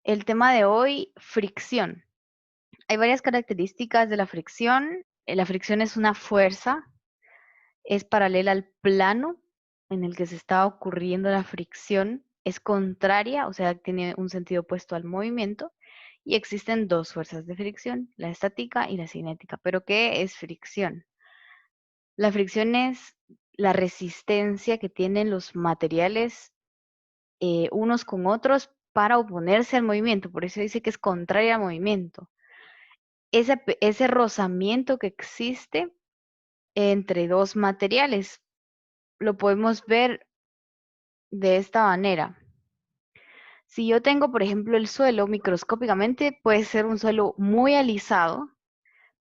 El tema de hoy, fricción. Hay varias características de la fricción. La fricción es una fuerza, es paralela al plano en el que se está ocurriendo la fricción, es contraria, o sea, tiene un sentido opuesto al movimiento, y existen dos fuerzas de fricción, la estática y la cinética. ¿Pero qué es fricción? La fricción es la resistencia que tienen los materiales unos con otros para oponerse al movimiento, por eso dice que es contraria al movimiento. Ese rozamiento que existe entre dos materiales lo podemos ver de esta manera. Si yo tengo, por ejemplo, el suelo, microscópicamente puede ser un suelo muy alisado,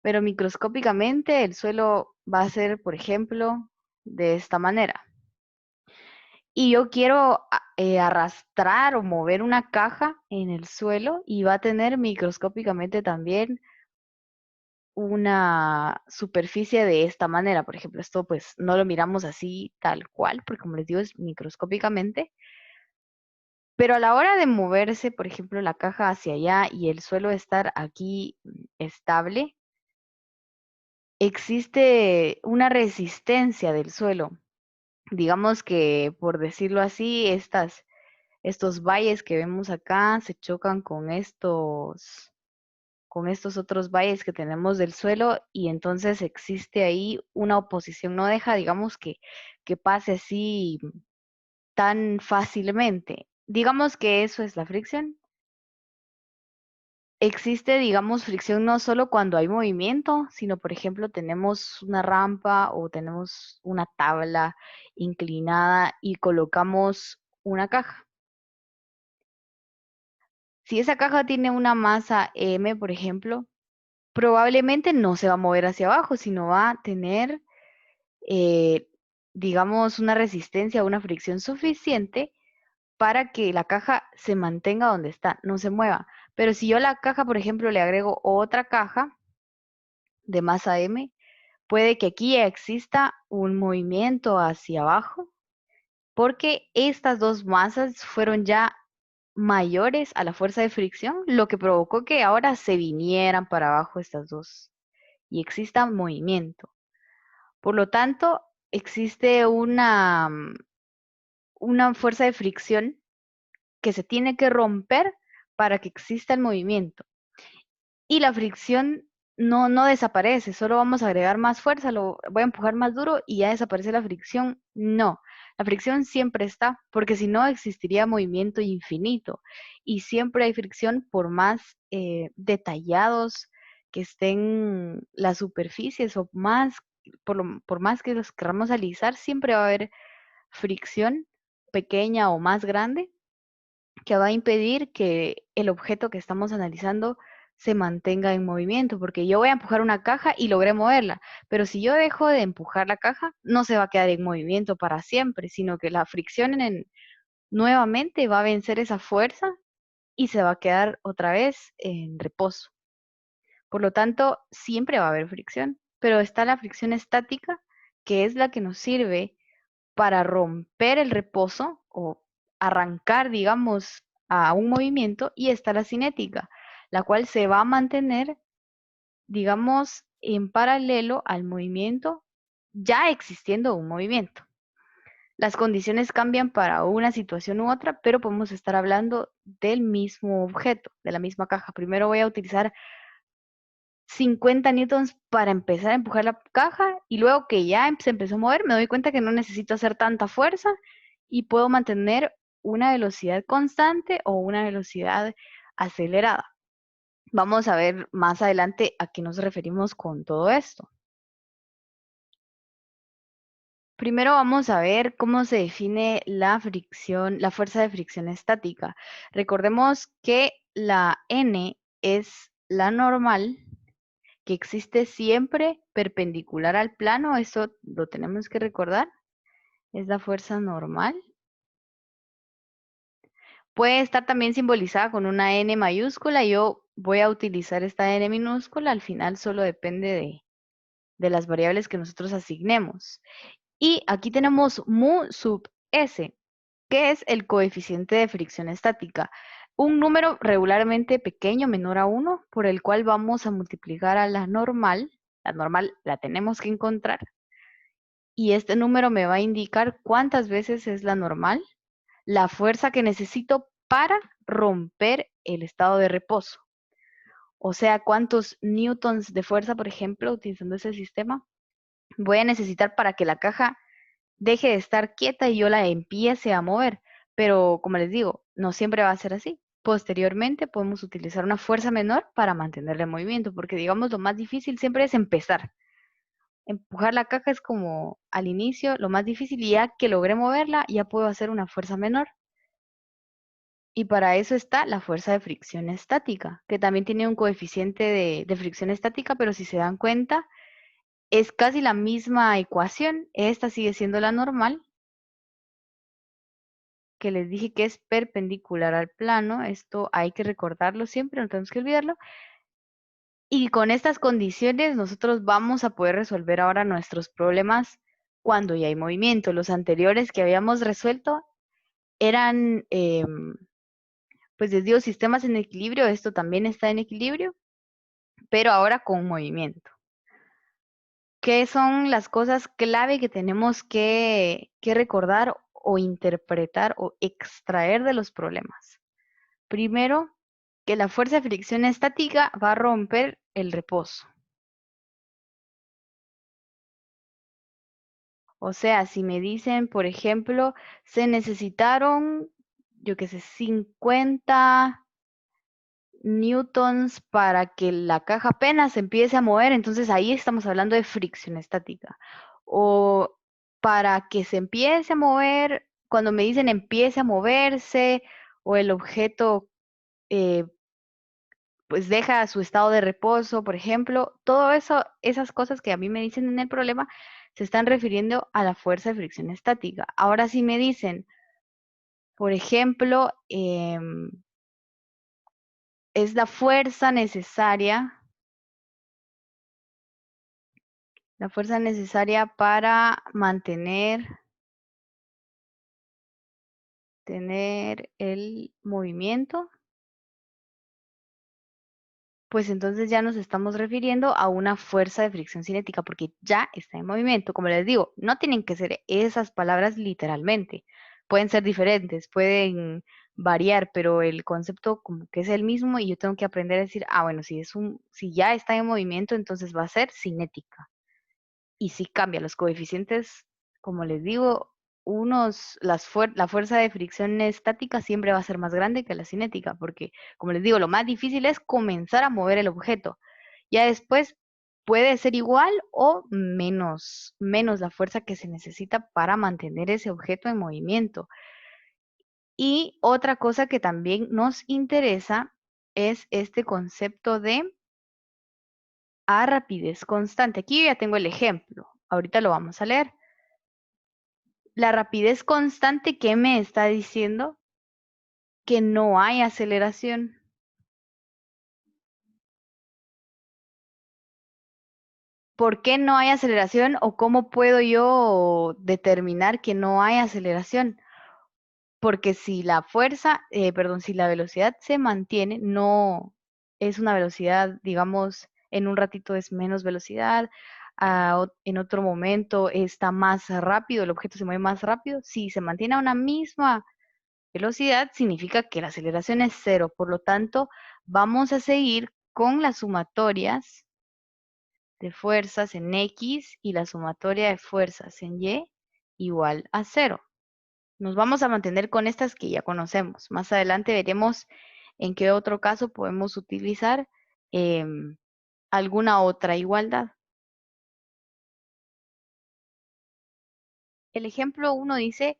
pero microscópicamente el suelo va a ser, por ejemplo, de esta manera. Y yo quiero arrastrar o mover una caja en el suelo y va a tener microscópicamente también una superficie de esta manera. Por ejemplo, esto pues no lo miramos así tal cual, porque como les digo es microscópicamente, pero a la hora de moverse, por ejemplo, la caja hacia allá y el suelo estar aquí estable, existe una resistencia del suelo. Digamos que, por decirlo así, estos valles que vemos acá se chocan con estos otros valles que tenemos del suelo y entonces existe ahí una oposición, no deja, digamos, que pase así tan fácilmente. Digamos que eso es la fricción. Existe, digamos, fricción no solo cuando hay movimiento, sino, por ejemplo, tenemos una rampa o tenemos una tabla inclinada y colocamos una caja. Si esa caja tiene una masa M, por ejemplo, probablemente no se va a mover hacia abajo, sino va a tener, eh, digamos, una resistencia, una fricción suficiente para que la caja se mantenga donde está, no se mueva. Pero si yo a la caja, por ejemplo, le agrego otra caja de masa M, puede que aquí exista un movimiento hacia abajo, porque estas dos masas fueron ya mayores a la fuerza de fricción, lo que provocó que ahora se vinieran para abajo estas dos y exista movimiento. Por lo tanto, existe una fuerza de fricción que se tiene que romper para que exista el movimiento. Y la fricción no desaparece, solo vamos a agregar más fuerza, lo voy a empujar más duro y ya desaparece la fricción. No, la fricción siempre está, porque si no existiría movimiento infinito. Y siempre hay fricción por más detallados que estén las superficies o más, por más que los queramos alisar, siempre va a haber fricción pequeña o más grande que va a impedir que el objeto que estamos analizando se mantenga en movimiento, porque yo voy a empujar una caja y logré moverla, pero si yo dejo de empujar la caja, no se va a quedar en movimiento para siempre, sino que la fricción nuevamente va a vencer esa fuerza y se va a quedar otra vez en reposo. Por lo tanto, siempre va a haber fricción, pero está la fricción estática, que es la que nos sirve para romper el reposo o arrancar, digamos, a un movimiento, y está la cinética, la cual se va a mantener, digamos, en paralelo al movimiento, ya existiendo un movimiento. Las condiciones cambian para una situación u otra, pero podemos estar hablando del mismo objeto, de la misma caja. Primero voy a utilizar 50 newtons para empezar a empujar la caja y luego que ya se empezó a mover, me doy cuenta que no necesito hacer tanta fuerza y puedo mantener una velocidad constante o una velocidad acelerada. Vamos a ver más adelante a qué nos referimos con todo esto. Primero vamos a ver cómo se define la fricción, la fuerza de fricción estática. Recordemos que la N es la normal que existe siempre perpendicular al plano, eso lo tenemos que recordar, es la fuerza normal. Puede estar también simbolizada con una N mayúscula, yo voy a utilizar esta N minúscula, al final solo depende de las variables que nosotros asignemos. Y aquí tenemos mu sub S, que es el coeficiente de fricción estática. un número regularmente pequeño, menor a 1, por el cual vamos a multiplicar a la normal. La normal la tenemos que encontrar. Y este número me va a indicar cuántas veces es la normal, la fuerza que necesito para romper el estado de reposo. O sea, cuántos newtons de fuerza, por ejemplo, utilizando ese sistema, voy a necesitar para que la caja deje de estar quieta y yo la empiece a mover. Pero como les digo, no siempre va a ser así. Posteriormente podemos utilizar una fuerza menor para mantenerle en movimiento, porque digamos lo más difícil siempre es empezar. Empujar la caja es como al inicio lo más difícil y ya que logré moverla, ya puedo hacer una fuerza menor. Y para eso está la fuerza de fricción estática, que también tiene un coeficiente de fricción estática, pero si se dan cuenta, es casi la misma ecuación. Esta sigue siendo la normal, que les dije que es perpendicular al plano. Esto hay que recordarlo siempre, no tenemos que olvidarlo. Y con estas condiciones nosotros vamos a poder resolver ahora nuestros problemas cuando ya hay movimiento. Los anteriores que habíamos resuelto eran, pues les digo, sistemas en equilibrio. Esto también está en equilibrio, pero ahora con movimiento. ¿Qué son las cosas clave que tenemos que recordar o interpretar o extraer de los problemas? Primero, que la fuerza de fricción estática va a romper el reposo. O sea, si me dicen, por ejemplo, se necesitaron, yo qué sé, 50 newtons para que la caja apenas se empiece a mover, entonces ahí estamos hablando de fricción estática. O para que se empiece a mover, cuando me dicen empiece a moverse o el objeto eh, pues deja su estado de reposo, por ejemplo, todo eso, esas cosas que a mí me dicen en el problema, se están refiriendo a la fuerza de fricción estática. Ahora sí me dicen, por ejemplo, es la fuerza necesaria para tener el movimiento, pues entonces ya nos estamos refiriendo a una fuerza de fricción cinética porque ya está en movimiento. Como les digo, no tienen que ser esas palabras literalmente. Pueden ser diferentes, pueden variar, pero el concepto como que es el mismo y yo tengo que aprender a decir, ah, bueno, si ya está en movimiento, entonces va a ser cinética. Y si cambia los coeficientes, como les digo, la fuerza de fricción estática siempre va a ser más grande que la cinética, porque, como les digo, lo más difícil es comenzar a mover el objeto. Ya después puede ser igual o menos la fuerza que se necesita para mantener ese objeto en movimiento. Y otra cosa que también nos interesa es este concepto de a rapidez constante. Aquí yo ya tengo el ejemplo. Ahorita lo vamos a leer. La rapidez constante que me está diciendo que no hay aceleración. ¿Por qué no hay aceleración o cómo puedo yo determinar que no hay aceleración? Porque si la si la velocidad se mantiene, no es una velocidad, digamos, en un ratito es menos velocidad, en otro momento está más rápido, el objeto se mueve más rápido. Si se mantiene a una misma velocidad, significa que la aceleración es cero. Por lo tanto, vamos a seguir con las sumatorias de fuerzas en X y la sumatoria de fuerzas en Y igual a cero. Nos vamos a mantener con estas que ya conocemos. Más adelante veremos en qué otro caso podemos utilizar alguna otra igualdad. El ejemplo 1 dice,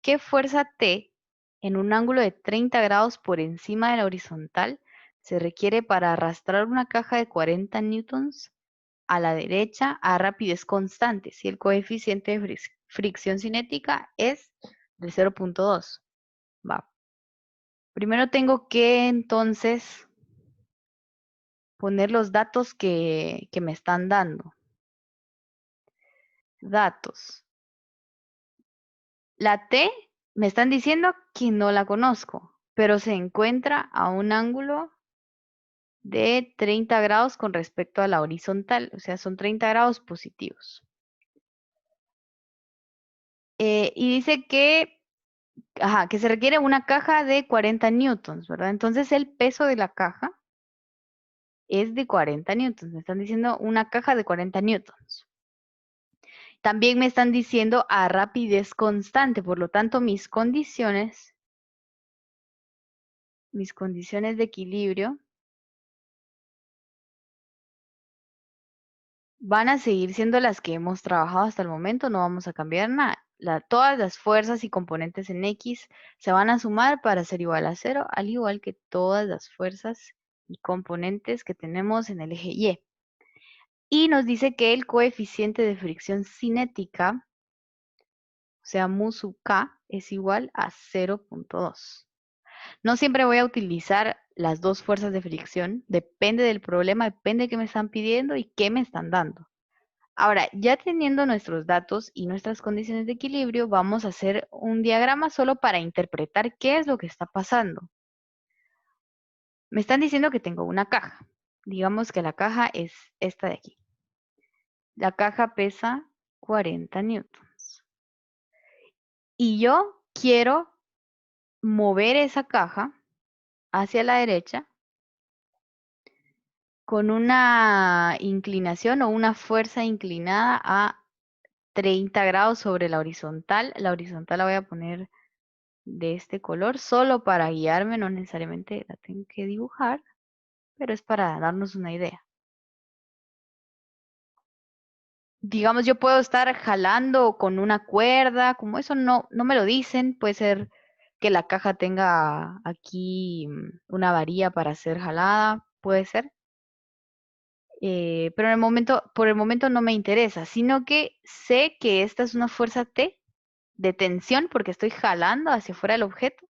¿qué fuerza T en un ángulo de 30 grados por encima de la horizontal se requiere para arrastrar una caja de 40 newtons a la derecha a rapidez constante si el coeficiente de fricción cinética es de 0.2? Va. Primero tengo que entonces poner los datos que me están dando. Datos. La T me están diciendo que no la conozco, pero se encuentra a un ángulo de 30 grados con respecto a la horizontal, o sea, son 30 grados positivos. Y dice que, que se requiere una caja de 40 newtons, ¿verdad? Entonces el peso de la caja es de 40 newtons. Me están diciendo una caja de 40 newtons. También me están diciendo a rapidez constante, por lo tanto mis condiciones de equilibrio van a seguir siendo las que hemos trabajado hasta el momento, no vamos a cambiar nada. Todas las fuerzas y componentes en X se van a sumar para ser igual a 0, al igual que todas las fuerzas y componentes que tenemos en el eje Y. Y nos dice que el coeficiente de fricción cinética, o sea, mu sub K, es igual a 0.2. No siempre voy a utilizar las dos fuerzas de fricción, depende del problema, depende de qué me están pidiendo y qué me están dando. Ahora, ya teniendo nuestros datos y nuestras condiciones de equilibrio, vamos a hacer un diagrama solo para interpretar qué es lo que está pasando. Me están diciendo que tengo una caja. Digamos que la caja es esta de aquí. La caja pesa 40 newtons. Y yo quiero mover esa caja hacia la derecha con una inclinación o una fuerza inclinada a 30 grados sobre la horizontal. La horizontal la voy a poner de este color solo para guiarme, no necesariamente la tengo que dibujar, pero es para darnos una idea. Digamos, yo puedo estar jalando con una cuerda, como eso no me lo dicen, puede ser que la caja tenga aquí una varilla para ser jalada, puede ser. Pero por el momento no me interesa, sino que sé que esta es una fuerza T de tensión porque estoy jalando hacia afuera del objeto.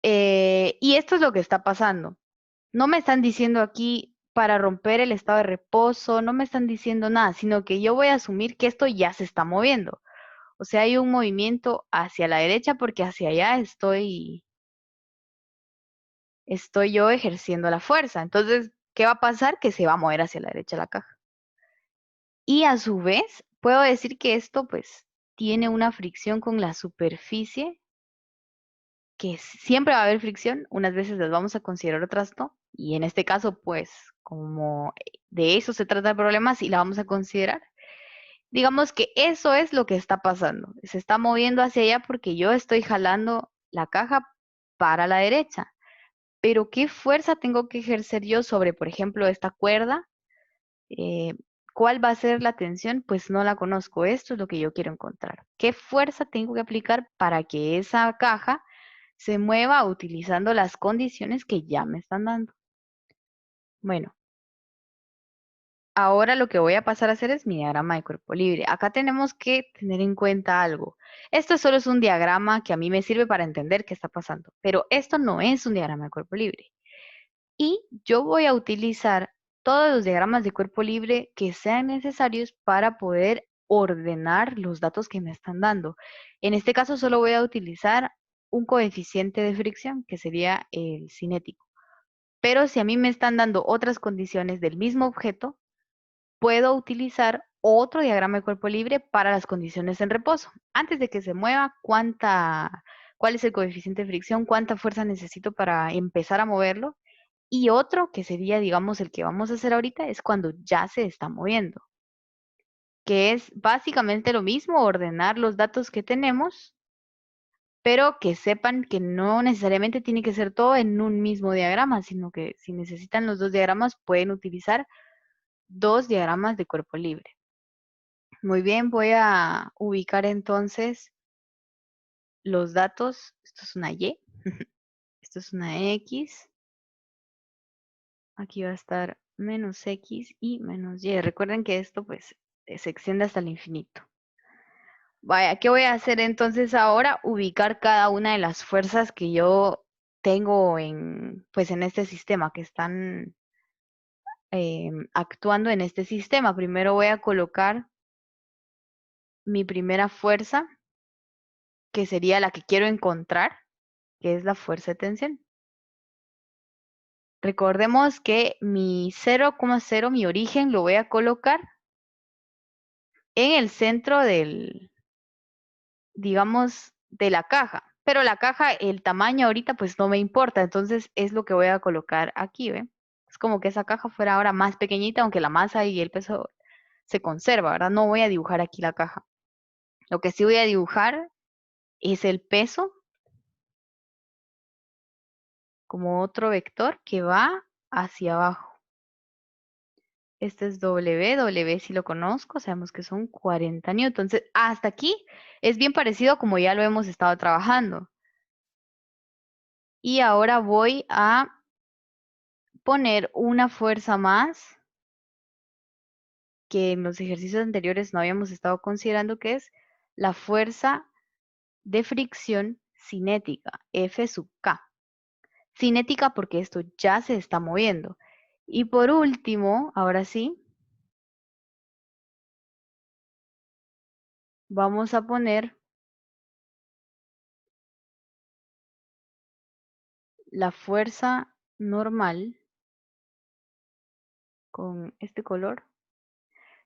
Y esto es lo que está pasando. No me están diciendo aquí para romper el estado de reposo, no me están diciendo nada, sino que yo voy a asumir que esto ya se está moviendo. O sea, hay un movimiento hacia la derecha porque hacia allá estoy yo ejerciendo la fuerza. Entonces, ¿qué va a pasar? Que se va a mover hacia la derecha la caja. Y a su vez, puedo decir que esto pues tiene una fricción con la superficie, que siempre va a haber fricción, unas veces las vamos a considerar, otras no. Y en este caso, pues, como de eso se trata el problema, sí la vamos a considerar. Digamos que eso es lo que está pasando. Se está moviendo hacia allá porque yo estoy jalando la caja para la derecha. Pero ¿qué fuerza tengo que ejercer yo sobre, por ejemplo, esta cuerda? Eh, ¿Cuál va a ser la tensión? Pues no la conozco. Esto es lo que yo quiero encontrar. ¿Qué fuerza tengo que aplicar para que esa caja se mueva utilizando las condiciones que ya me están dando? Bueno, ahora lo que voy a pasar a hacer es mi diagrama de cuerpo libre. Acá tenemos que tener en cuenta algo. Esto solo es un diagrama que a mí me sirve para entender qué está pasando, pero esto no es un diagrama de cuerpo libre. Y yo voy a utilizar todos los diagramas de cuerpo libre que sean necesarios para poder ordenar los datos que me están dando. En este caso solo voy a utilizar un coeficiente de fricción, que sería el cinético. Pero si a mí me están dando otras condiciones del mismo objeto, puedo utilizar otro diagrama de cuerpo libre para las condiciones en reposo. Antes de que se mueva, cuál es el coeficiente de fricción, cuánta fuerza necesito para empezar a moverlo. Y otro que sería, digamos, el que vamos a hacer ahorita, es cuando ya se está moviendo, que es básicamente lo mismo, ordenar los datos que tenemos, pero que sepan que no necesariamente tiene que ser todo en un mismo diagrama, sino que si necesitan los dos diagramas, pueden utilizar dos diagramas de cuerpo libre. Muy bien, voy a ubicar entonces los datos. Esto es una Y, esto es una X. Aquí va a estar menos X y menos Y. Recuerden que esto pues se extiende hasta el infinito. Vaya, ¿qué voy a hacer entonces ahora? Ubicar cada una de las fuerzas que yo tengo pues en este sistema, que están actuando en este sistema. Primero voy a colocar mi primera fuerza, que sería la que quiero encontrar. que es la fuerza de tensión. Recordemos que mi 0,0, mi origen, lo voy a colocar en el centro del, digamos, de la caja. Pero la caja, el tamaño ahorita, pues no me importa. Entonces es lo que voy a colocar aquí, ¿ve? Es como que esa caja fuera ahora más pequeñita, aunque la masa y el peso se conserva, ¿verdad? No voy a dibujar aquí la caja. Lo que sí voy a dibujar es el peso como otro vector que va hacia abajo. Este es W si lo conozco, sabemos que son 40 newtons. Entonces, hasta aquí es bien parecido a como ya lo hemos estado trabajando. Y ahora voy a poner una fuerza más que en los ejercicios anteriores no habíamos estado considerando, que es la fuerza de fricción cinética, F sub K. Cinética porque esto ya se está moviendo. Y por último, ahora sí, vamos a poner la fuerza normal con este color,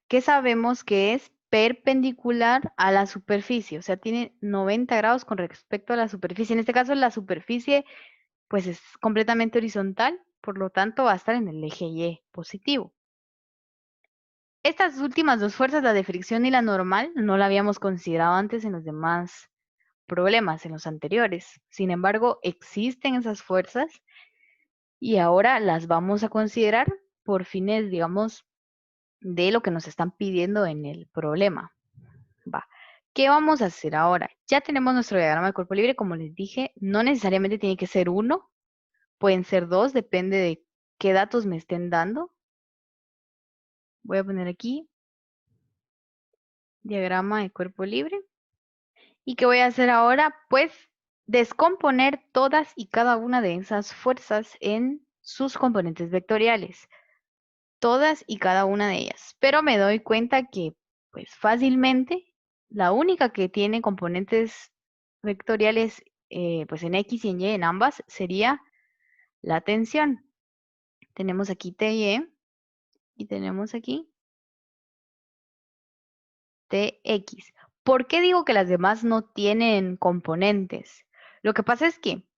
que sabemos que es perpendicular a la superficie, o sea, tiene 90 grados con respecto a la superficie. En este caso, la superficie pues es completamente horizontal, por lo tanto va a estar en el eje Y positivo. Estas últimas dos fuerzas, la de fricción y la normal, no la habíamos considerado antes en los demás problemas, en los anteriores. Sin embargo, existen esas fuerzas y ahora las vamos a considerar por fines, digamos, de lo que nos están pidiendo en el problema. Va. ¿Qué vamos a hacer ahora? Ya tenemos nuestro diagrama de cuerpo libre, como les dije, no necesariamente tiene que ser uno, pueden ser dos, depende de qué datos me estén dando. Voy a poner aquí diagrama de cuerpo libre. ¿Y qué voy a hacer ahora? Pues descomponer todas y cada una de esas fuerzas en sus componentes vectoriales. Todas y cada una de ellas. Pero me doy cuenta que, pues fácilmente, la única que tiene componentes vectoriales, pues en X y en Y, en ambas, sería la tensión. Tenemos aquí TY y tenemos aquí TX. ¿Por qué digo que las demás no tienen componentes? Lo que pasa es que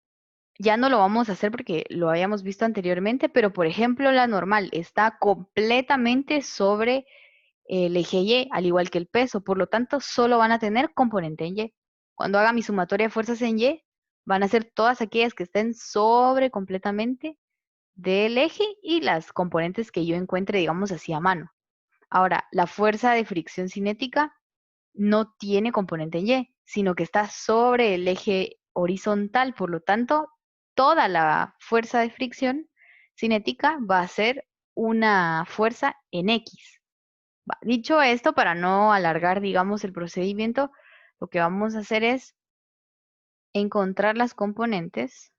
ya no lo vamos a hacer porque lo habíamos visto anteriormente, pero por ejemplo la normal está completamente sobre el eje Y, al igual que el peso, por lo tanto solo van a tener componente en Y. Cuando haga mi sumatoria de fuerzas en Y, van a ser todas aquellas que estén sobre completamente del eje y las componentes que yo encuentre, digamos así, a mano. Ahora, la fuerza de fricción cinética no tiene componente en Y, sino que está sobre el eje horizontal, por lo tanto, toda la fuerza de fricción cinética va a ser una fuerza en X. Dicho esto, para no alargar, digamos, el procedimiento, lo que vamos a hacer es encontrar las componentes,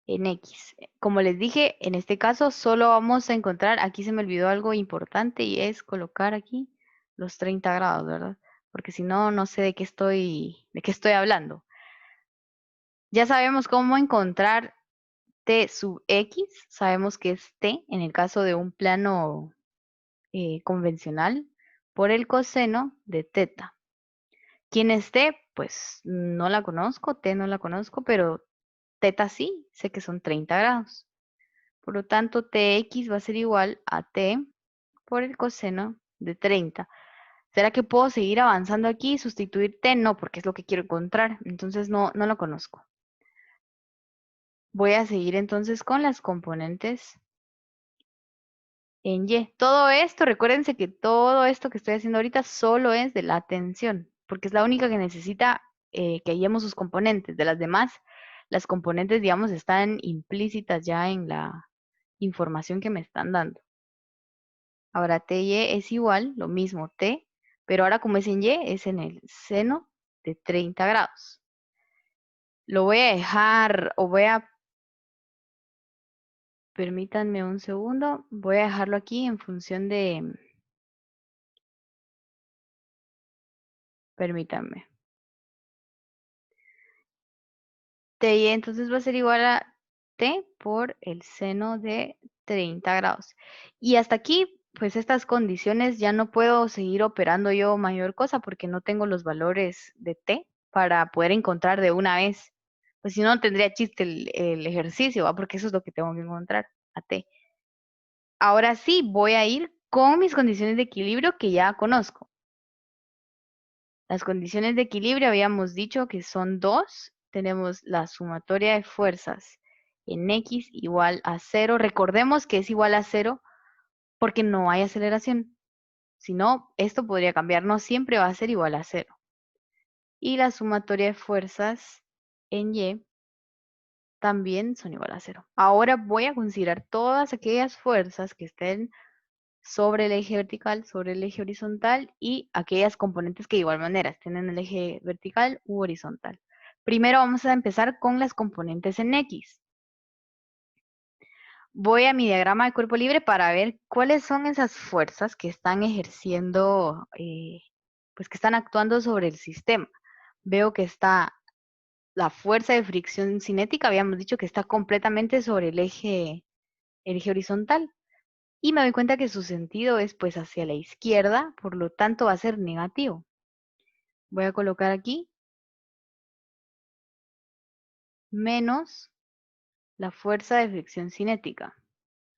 en X. Como les dije, en este caso solo vamos a encontrar, aquí se me olvidó algo importante y es colocar aquí los 30 grados, ¿verdad? Porque si no, no sé de qué estoy hablando. Ya sabemos cómo encontrar T sub X, sabemos que es T en el caso de un plano convencional por el coseno de teta. ¿Quién es T? Pues no la conozco, T no la conozco, pero teta sí, sé que son 30 grados. Por lo tanto, Tx va a ser igual a T por el coseno de 30. ¿Será que puedo seguir avanzando aquí y sustituir T? No, porque es lo que quiero encontrar. Entonces no lo conozco. Voy a seguir entonces con las componentes en Y. Todo esto, recuérdense que todo esto que estoy haciendo ahorita solo es de la tensión, porque es la única que necesita que hallemos sus componentes. De las demás, las componentes, digamos, están implícitas ya en la información que me están dando. Ahora TY es igual, lo mismo T, pero ahora como es en Y, es en el seno de 30 grados. Lo voy a dejar, o voy a permítanme un segundo. Voy a dejarlo aquí en función de... Permítanme. T entonces va a ser igual a T por el seno de 30 grados. Y hasta aquí, pues estas condiciones ya no puedo seguir operando yo mayor cosa porque no tengo los valores de T para poder encontrar de una vez. Pues si no, no tendría chiste el ejercicio, ¿va? Porque eso es lo que tengo que encontrar, a T. Ahora sí, voy a ir con mis condiciones de equilibrio que ya conozco. Las condiciones de equilibrio habíamos dicho que son dos. Tenemos la sumatoria de fuerzas en X igual a 0. Recordemos que es igual a 0 porque no hay aceleración. Si no, esto podría cambiar. No siempre va a ser igual a 0. Y la sumatoria de fuerzas en Y también son igual a 0. Ahora voy a considerar todas aquellas fuerzas que estén sobre el eje vertical, sobre el eje horizontal y aquellas componentes que de igual manera estén en el eje vertical u horizontal. Primero vamos a empezar con las componentes en X. Voy a mi diagrama de cuerpo libre para ver cuáles son esas fuerzas que están ejerciendo, pues que están actuando sobre el sistema. Veo que está la fuerza de fricción cinética, habíamos dicho que está completamente sobre el eje horizontal. Y me doy cuenta que su sentido es pues hacia la izquierda, por lo tanto va a ser negativo. Voy a colocar aquí menos la fuerza de fricción cinética.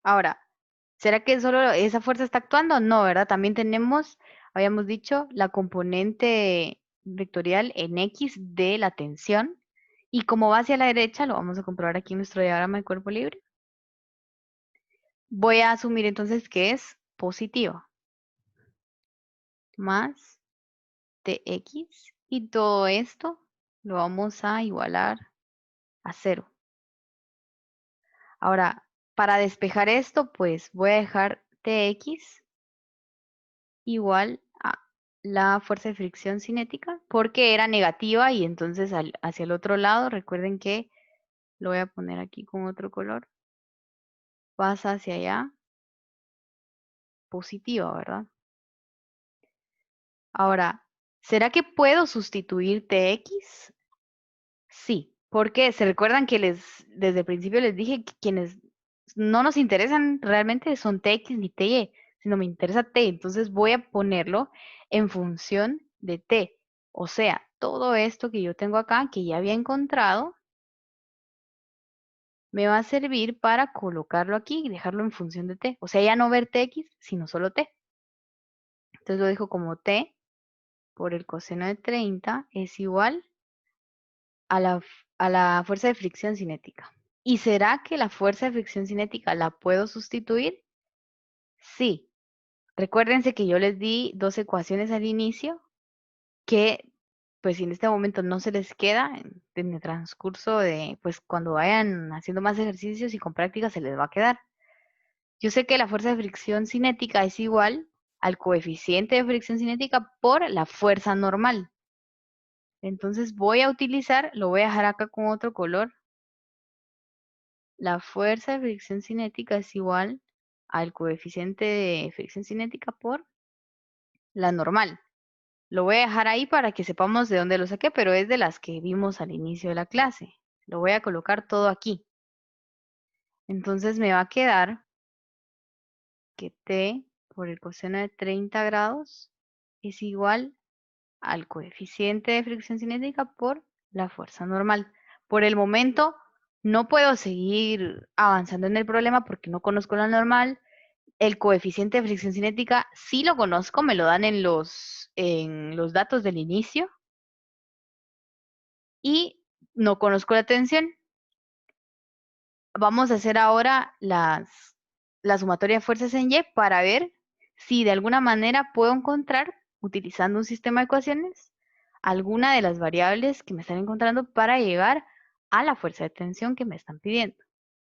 Ahora, ¿será que solo esa fuerza está actuando? No, ¿verdad? También tenemos, habíamos dicho, la componente vectorial en X de la tensión. Y como va hacia la derecha, lo vamos a comprobar aquí en nuestro diagrama de cuerpo libre. Voy a asumir entonces que es positiva. Más Tx. Y todo esto lo vamos a igualar a 0. Ahora, para despejar esto, pues voy a dejar Tx igual a la fuerza de fricción cinética, porque era negativa y entonces hacia el otro lado, recuerden que lo voy a poner aquí con otro color, pasa hacia allá, positiva, ¿verdad? Ahora, ¿será que puedo sustituir Tx? Sí, porque se recuerdan que desde el principio les dije que quienes no nos interesan realmente son TX ni TY, sino me interesa T, entonces voy a ponerlo en función de T. O sea, todo esto que yo tengo acá, que ya había encontrado, me va a servir para colocarlo aquí y dejarlo en función de T. O sea, ya no ver TX, sino solo T. Entonces lo dejo como T por el coseno de 30 es igual a la fuerza de fricción cinética. ¿Y será que la fuerza de fricción cinética la puedo sustituir? Sí. Recuérdense que yo les di dos ecuaciones al inicio que, pues si en este momento no se les queda, en el transcurso de, pues cuando vayan haciendo más ejercicios y con práctica se les va a quedar. Yo sé que la fuerza de fricción cinética es igual al coeficiente de fricción cinética por la fuerza normal. Entonces voy a utilizar, lo voy a dejar acá con otro color, la fuerza de fricción cinética es igual al coeficiente de fricción cinética por la normal. Lo voy a dejar ahí para que sepamos de dónde lo saqué, pero es de las que vimos al inicio de la clase. Lo voy a colocar todo aquí. Entonces me va a quedar que T por el coseno de 30 grados es igual al coeficiente de fricción cinética por la fuerza normal. Por el momento no puedo seguir avanzando en el problema porque no conozco la normal. El coeficiente de fricción cinética sí lo conozco, me lo dan en los datos del inicio. Y no conozco la tensión. Vamos a hacer ahora la sumatoria de fuerzas en Y para ver si de alguna manera puedo encontrar, utilizando un sistema de ecuaciones, alguna de las variables que me están encontrando para llegar a la fuerza de tensión que me están pidiendo.